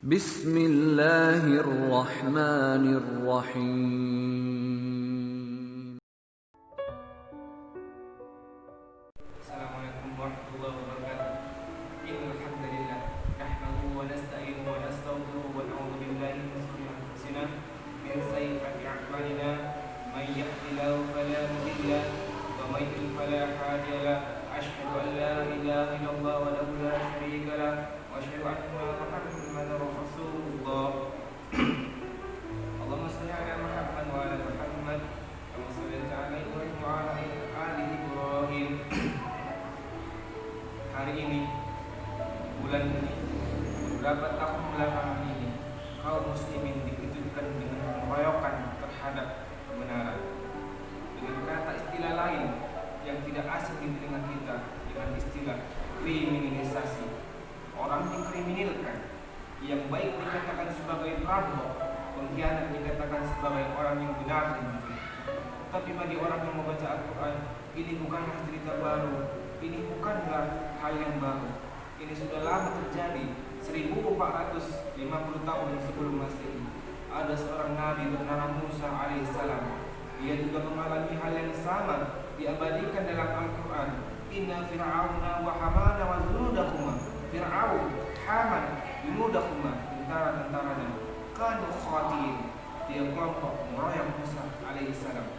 Bismillahirrahmanirrahim. Assalamualaikum warahmatullahi wabarakatuh. Innal hamdalillah nahmaduhu wa nasta'inuhu wa nastaghfiruhu wa na'udzu billahi min shururi anfusina min sayyiati a'malina may yahdihillahu fala mudilla wa may yudlil fala hadiya lahu. Asyhadu an la ilaha illallah wahdahu la syarika lahu wa asyhadu anna Muhammadan rasulullah. Allahumma shalli ala Muhammad wa ala Muhammad kama shallaita ala Ibrahim wa ala ali Ibrahim. Hari ini, bulan ini, beberapa tahun belakangan ini, kaum muslimin dikejutkan dengan pengeroyokan terhadap kebenaran. Dengan kata istilah lain yang tidak asing di telinga kita, dengan istilah kriminalisasi. Orang dikriminalkan, yang baik dikatakan sebagai perampok, pengkhianat dikatakan sebagai orang yang benar dan jujur. Tapi bagi orang yang membaca Al-Quran, ini bukanlah cerita baru. Ini bukanlah hal yang baru. Ini sudah lama terjadi. 1450 tahun sebelum Masehi, ada seorang nabi bernama Musa alaihissalam. Dia juga mengalami hal yang sama, diabadikan dalam Al-Quran. Inna fir'auna wa hamana wa junudahuma. Fir'aun, Haman, junudahuma, tentara-tentaranya, kanu khatiin. Dia kelompok mengeroyok Musa alaihissalam.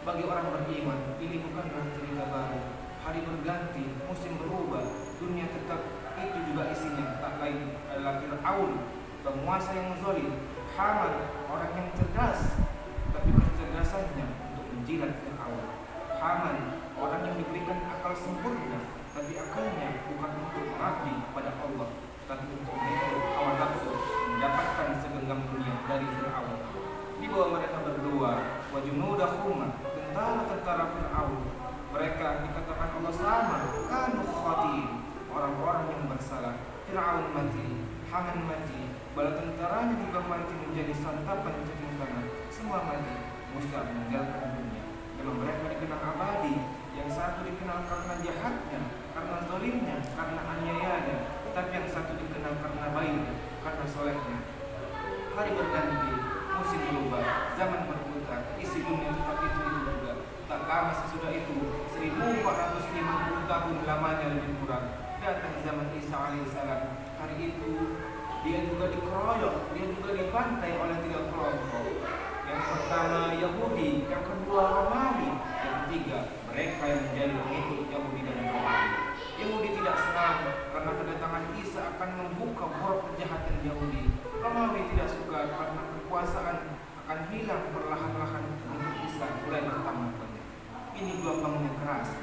Bagi orang beriman, ini bukanlah cerita baru. Hari berganti, musim berubah, dunia tetap itu juga isinya tak lain adalah Fir'aun, penguasa yang zalim, Haman, orang yang cerdas, tapi kecerdasannya untuk menjilat Fir'aun. Haman, orang yang diberikan akal sempurna, tapi akalnya bukan untuk mengabdi pada Allah, tapi untuk mengikut hawa nafsu, mendapatkan segenggam dunia dari Fir'aun. Di bawah mereka berdua, wa junudahuma, tentara-tentara Fir'aun. Mereka dikatakan Allah sama, kanu khatiin, orang-orang yang bersalah. Fir'aun mati, Haman mati, bala tentaranya juga mati menjadi santapan cacing tangan. Semua mati. Musa meninggalkan dunia. Kalau mereka dikenal abadi, yang satu dikenal karena jahatnya, karena zalimnya, karena aniayanya, tapi yang satu dikenal karena baiknya, karena solehnya. Hari berganti, musim berubah, zaman berputar, isi dunia tetap itu juga. Tak lama sesudah itu, 1450 tahun lamanya lebih kurang, datang zaman Isa alaihissalam. Hari itu dia juga dikeroyok, dia juga dibantai oleh 3 kelompok. Yang pertama Yahudi, yang kedua Romawi, yang ketiga mereka yang menjadi pengikut Yahudi dan Romawi. Yahudi tidak senang karena kedatangan Isa akan membuka borok kejahatan Yahudi. Romawi tidak suka karena kekuasaan akan hilang perlahan-lahan untuk Isa mulai bertambah banyak. Ini gelombangnya keras.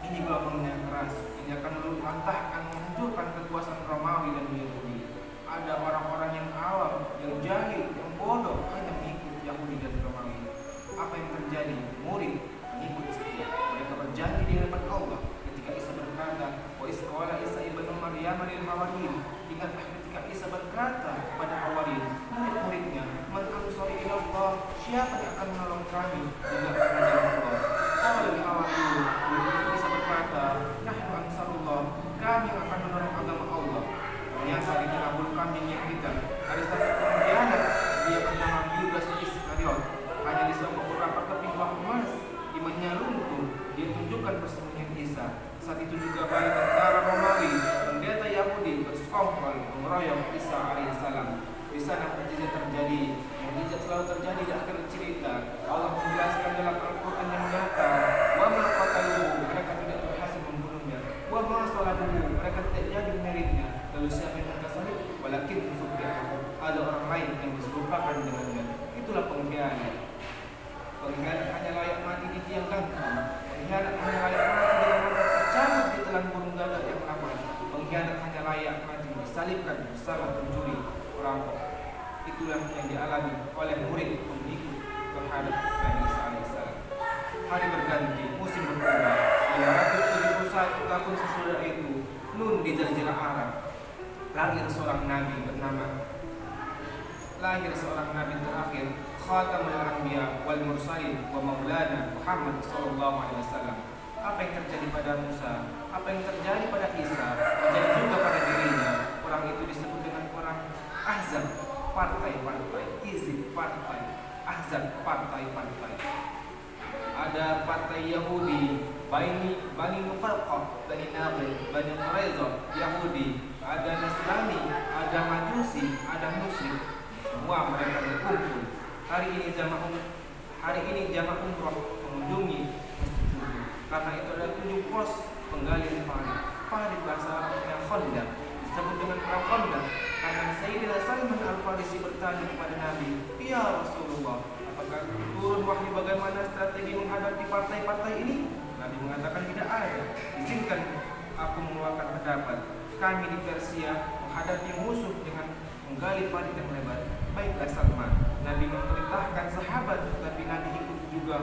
Ini akan meluluhlantahkan, menghancurkan kekuasaan Romawi dan Yahudi. Ada orang-orang yang awam, yang jahil, yang bodoh hanya mengikut Yahudi dan Romawi. Apa yang terjadi? Murid mengikut setia. Mereka berjanji di hadapan Allah ketika Isa berkata, wa is qala Isa ibnu Maryam lil hawariyin. Ingatlah ketika Isa berkata kepada hawariyin, murid-muridnya, man ansari ila Allah, siapa yang akan menolong kami dengan kerajaan Allah? Qala al hawariyun, Isa berkata, nahnu ansarullah, kami yang akan menolong agama Allah. Ternyata di tengah bulu kambingnya kita ada satu pengkhianat, dia bernama Yudas Iskariot. Hanya di sebuah beberapa keping uang emas, imannya runtuh, dia tunjukkan persembunyian Isa. Saat itu juga banyak tentara Romawi, pendeta Yahudi bersekongkol mengeroyok Isa alaihissalam. Di sana mukjizat terjadi. Mukjizat selalu terjadi di akhir cerita. Allah menjelaskan dalam Al-Quran yang datang, wa ma qataluhu, mereka tidak berhasil membunuhnya. Wa ma salabuhu, mereka tidak jadi menyalibnya. Lalu siapa yang mereka salib? Walakin subhanahu, ada orang lain yang diserupakan dengannya. Itulah pengkhianat. Pengkhianat hanya layak mati di tiang gantung. Pengkhianat hanya layak mati dengan mata tercabut di telan burung gagak yang aman. Pengkhianat hanya layak mati disalibkan bersama pencuri, perampok. Itulah yang dialami oleh murid pengikut terhadap Nabi Isa alaihissalam. Hari berganti, musim berubah. 571 tahun sesudah itu, Nun di Jazirah Arab, lahir seorang nabi terakhir, Khatamul Anbiya wal Mursalin wa Maulana Muhammad sallallahu alaihi wasallam. Apa yang terjadi pada Musa, apa yang terjadi pada Isa, terjadi juga pada dirinya. partai-partai, Hizb partai, Ahzab partai-partai. Ada partai Yahudi, Bani Muqaqqaq, Bani Nadir, Bani Quraidah, Yahudi, ada Nasrani, ada Majusi, ada Musyrik. Semua mereka berkumpul. Hari ini jamaah umrah mengunjungi Masjid Nabawi. Karena itu ada 7 pos penggalian parit. Parit bahasa Arabnya Khandaq, disebut dengan perang Khandaq karena Sayyidina Salman Al-Farisi bertanya kepada Nabi, "Ya Rasulullah, apakah turun wahyu bagaimana strategi menghadapi partai-partai ini?" Nabi mengatakan, "Tidak ada. Izinkan aku mengeluarkan pendapat. Kami di Persia menghadapi musuh dengan menggali parit yang lebar." "Baiklah Salman." Nabi memerintahkan sahabat, tapi Nabi ikut juga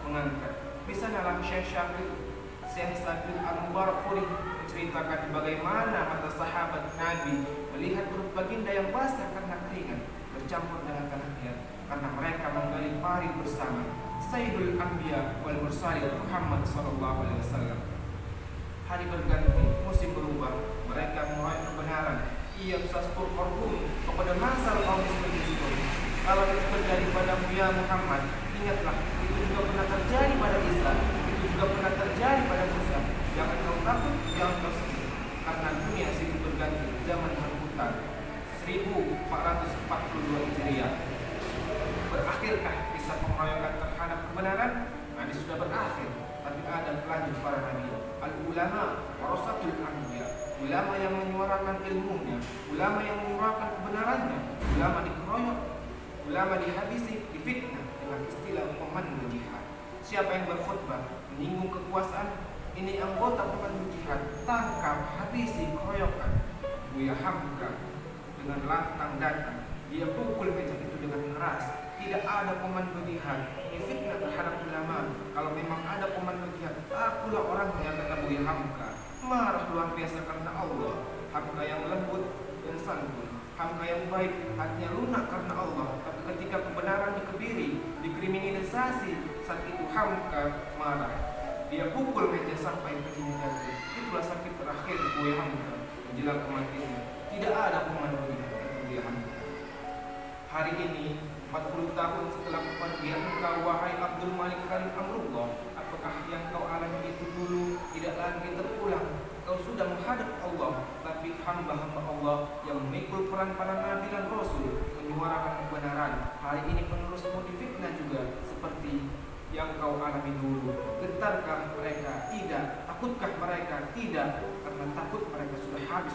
mengangkat. Di sanalah Syekh Syakir Al-Mubarakfuri menceritakan bagaimana mata sahabat Nabi melihat perut baginda yang basah karena keringat bercampur dengan tanah liat karena mereka menggali parit bersama. Sayyidul Anbiya wal Mursalin Muhammad sallallahu alaihi wasallam. Hari berganti, musim berubah, mereka meraih kebenaran. Ia sastur korhum kepada masal kaum muslimin. Kalau itu terjadi padamu ya Muhammad, ingatlah itu juga pernah terjadi pada Isa, itu juga pernah terjadi pada Musa. Jangan kau takut, jangan kau sedih, karena dunia silih berganti, zaman berputar. 1442 Hijriah. Berakhirkah kisah pengeroyokan terhadap kebenaran? Ini sudah berakhir, tapi ada pelanjut para nabi. Al-ulama warasatul anbiya, ulama yang menyuarakan ilmunya, ulama yang menyuarakan kebenarannya, ulama dikeroyok, ulama dihabisi, difitnah dengan istilah pemandu jihad. Siapa yang berkhutbah menyinggung kekuasaan, ini anggota pemandu jihad, tangkap, habisi, keroyokan. Buya Hamka dengan lantang datang, dia pukul meja itu dengan keras. Tidak ada pemandu jihad, ini fitnah terhadap ulama. Kalau memang ada pemandu jihad, akulah orangnya, kata Buya Hamka. Marah luar biasa karena Allah. Hamka yang lembut dan santun, Hamka yang baik, hatinya lunak karena Allah. Tapi ketika kebenaran dikebiri, dikriminalisasi, saat itu Hamka marah. Dia pukul meja sampai kakinya jatuh. Itulah sakit terakhir Buya Hamka menjelang kematiannya. Tidak ada pemandu jihad, kata Buya Hamka. Hari ini 40 tahun setelah kepergian engkau, wahai Abdul Malik Khalid Amrullah, apakah yang kau alami itu dulu tidak lagi terulang? Kau sudah menghadap Allah, tapi hamba-hamba Allah yang memikul peran para nabi dan rasul menyuarakan kebenaran. Hari ini penerusmu difitnah juga seperti yang kau alami dulu. Gentarkah mereka? Tidak. Takutkah mereka? Tidak. Karena takut mereka sudah habis.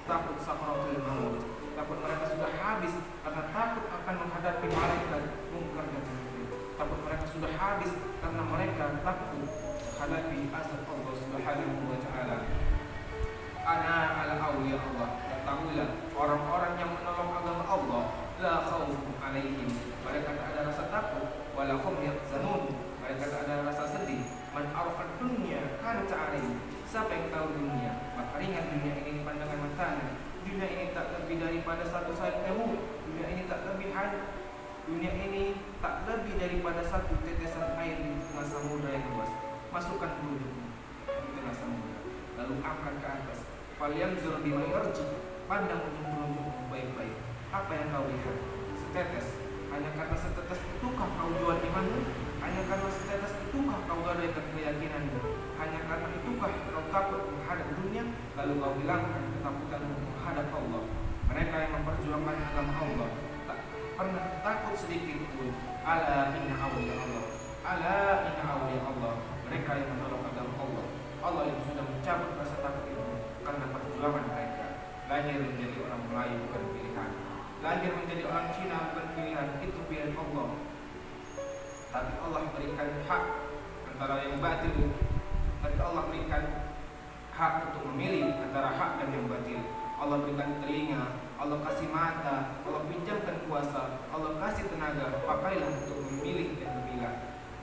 Takut sakaratul maut. Takut mereka sudah habis karena takut akan menghadapi malaikat mungkar dan nakir. Takut mereka sudah habis karena mereka takut menghadapi azab Allah Subhanahu wa taala. Ana ala awliya Allah. Ketahuilah orang-orang yang menolong agama Allah, la khaufun alaihim. Mereka tak ada rasa takut, wala hum yahzanun. Mereka tak ada rasa sedih. Man arafat dunya kana ta'alim. Siapa yang tahu dunia, maka ringan dunia ini pandangan matanya. Dunia ini tak lebih daripada satu sayap nyamuk. Dunia ini tak lebih daripada satu tetesan air di tengah samudra yang luas. Masukkan peludukmu di tengah samudra, lalu angkat ke atas. Falyanzur bima yarji. Pandang ujung-ujungmu baik-baik. Apa yang kau lihat? Setetes. Hanya karena setetes itukah kau jual imanmu? Hanya karena setetes itukah kau gadaikan keyakinanmu? Hanya karena itukah kau takut menghadap dunia, lalu kau hilangkan ketakutanmu menghadap Allah? Mereka yang memperjuangkan agama Allah tak pernah takut sedikit pun. Ala inna awliya Allah. Ala inna awliya Allah. Mereka yang menolong agama Allah. Allah yang sudah mencabut rasa takut itu karena perjuangan mereka. Lahir menjadi orang Melayu bukan pilihan. Lahir menjadi orang Cina bukan pilihan. Itu pilihan Allah. Tapi Allah berikan hak antara yang batil. Tapi Allah berikan hak untuk memilih antara hak dan yang batil. Allah berikan telinga, Allah kasih mata, Allah pinjamkan kuasa, Allah kasih tenaga. Pakailah untuk memilih dan memilah.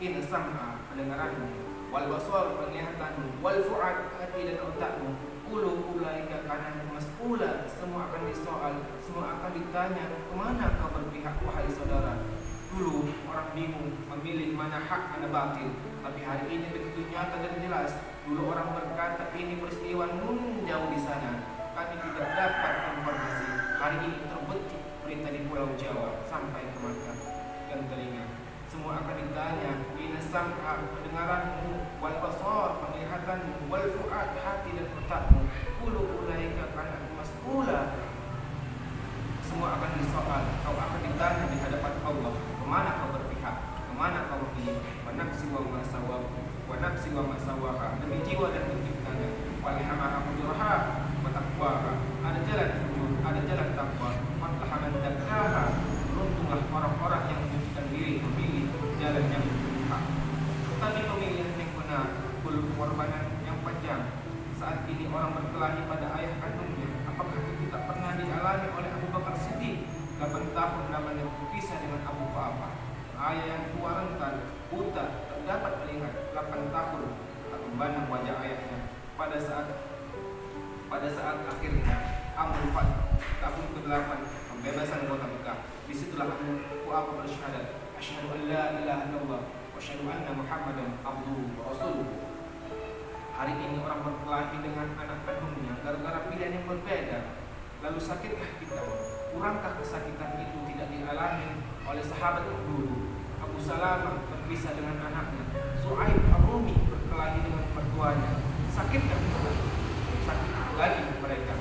Inna sam'a, pendengaranmu, wal basar, penglihatanmu, wal fu'ad, hati dan otakmu. Ulu ulaika kanan mas'ula. Semua akan disoal, semua akan ditanya, kemana kau berpihak wahai saudara? Dulu orang bingung memilih mana hak mana batil, tapi hari ini begitu nyata dan jelas. Dulu orang berkata ini peristiwa nun jauh di sana, kami tidak dapat informasi. Hari ini terbetik berita di Pulau Jawa sampai ke mata dan telinga. Semua akan ditanya, ina sam'a pendengaranmu, wal basar penglihatanmu, wal fu'ad hati dan otakmu, kullu ulaika kana mas'ula. Semua akan disoal, kau akan ditanya di hadapan Allah, kemana kau berpihak, kemana kau memilih, wa nafsi wa ma sawaha, wa nafsi wa ma sawaha, demi jiwa dan penciptanya, walhamaha fujuraha wa taqwaha, ada jalan fujur, ada jalan takwa, fatlaha man zakkaha, beruntunglah orang-orang yang menyucikan diri, memilih jalan yang berpihak. Tapi pemilihan yang benar, pengorbanan yang panjang. Saat ini orang berkelahi pada ayah kandungnya. Apakah itu tak pernah dialami oleh Abu Bakar Siddiq? 8 tahun namanya berpisah dengan Abu Quhafah. Ayah yang tua rentan, buta, tak dapat melihat. 8 tahun tak memandang wajah ayahnya. Pada saat akhirnya Amrul Fath tahun ke-8 pembebasan kota Mekah. Disitulah Abu Quhafah bersyahadat, asyhadu an la ilaha illallah wa asyhadu anna Muhammadan abduhu wa rasuluhu. Hari ini orang berkelahi dengan anak kandungnya gara-gara pilihan yang berbeda. Lalu sakitkah kita? Kurangkah kesakitan itu tidak dialami oleh sahabat dulu? Abu Salamah berpisah dengan anaknya. Su'aib Ar-Rumi berkelahi dengan mertuanya. Sakitkah kita? Sakit lagi mereka.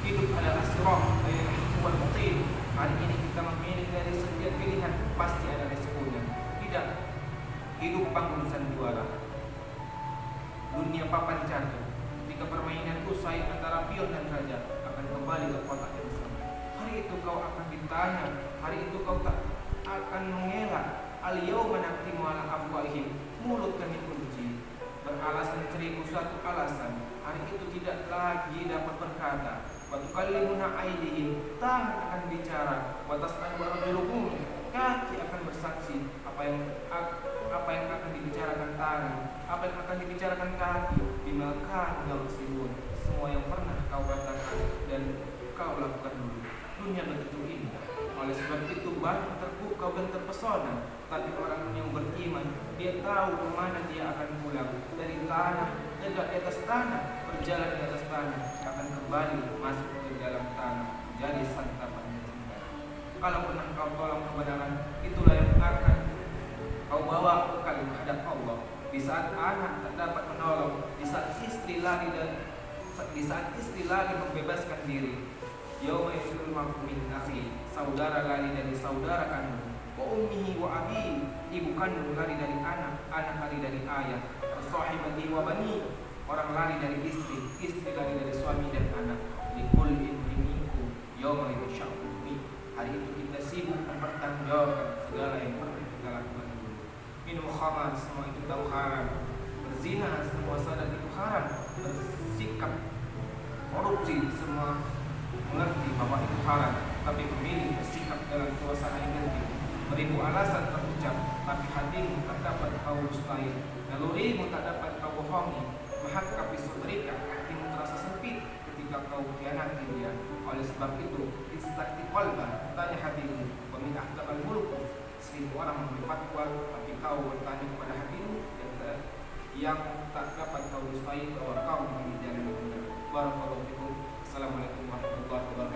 Hidup adalah sirah bainal haqqi wal batil. Hari ini kita memilih dari setiap pilihan pasti ada resikonya. Tidak. Hidup panggung sandiwara. Dunia papan jatuh. Ketika permainan usai antara pion dan raja akan kembali ke kotak yang sama. Hari itu kau akan ditanya. Hari itu kau tak akan mengelak. Al-yawma nakhtimu ala afwahihim, mulut kami kunci. Beralasan 1001 alasan. Hari itu tidak lagi dapat berkata. Wa tukallimuna aydihim, tangan akan bicara. Wa tas'alu arjuluhum, kaki akan bersaksi. Apa yang akan dibicarakan tangan, apa yang akan dibicarakan kaki, bima kanu yaksibun, semua yang pernah kau katakan dan kau lakukan dulu. Dunia begitu indah. Oleh sebab itu banyak terpukau dan terpesona. Tapi orang yang beriman, dia tahu kemana dia akan pulang. Dari tanah, tegak di atas tanah, berjalan di atas tanah, akan kembali masuk ke dalam tanah, jadi santapan cinta. Kalau pernah kau tolong kebenaran, itulah yang akan kau bawa bekal menghadap Allah. Di saat anak tak dapat menolong, di saat istri lagi membebaskan diri. Yauma yafirul mar'u min akhihi, saudara lari dari saudara kandung. Wa ummihi wa abi, ibu kandung lari dari anak, anak lari dari ayah. Sahibati wa bani, orang lari dari istri, istri lari dari suami dan anak. Likul minkum yauma yashaqu bi. Hari itu kita sibuk mempertanggungjawabkan segala yang pernah kita lakukan dulu. Minum khamar, semua itu tahu haram. Berzina, semua sadar itu haram. Bersikap korupsi, semua mengerti bahwa itu haram, tapi memilih bersikap dalam suasana yang genting. Beribu alasan terucap, tapi hatimu tak dapat kau dustai, nalurimu tak dapat kau bohongi. Mahakka fi sudrika, hatimu terasa sempit ketika kau khianati dia. Oleh sebab itu, istaqti qalba, tanya hatimu. Wa min ahtabal mulku, 1000 orang memberi fatwa, tapi kau bertanya kepada hatimu yang tak dapat kau dustai bahwa kau memilih jalan yang benar. Barakallahu fikum. Assalamualaikum warahmatullahi wabarakatuh.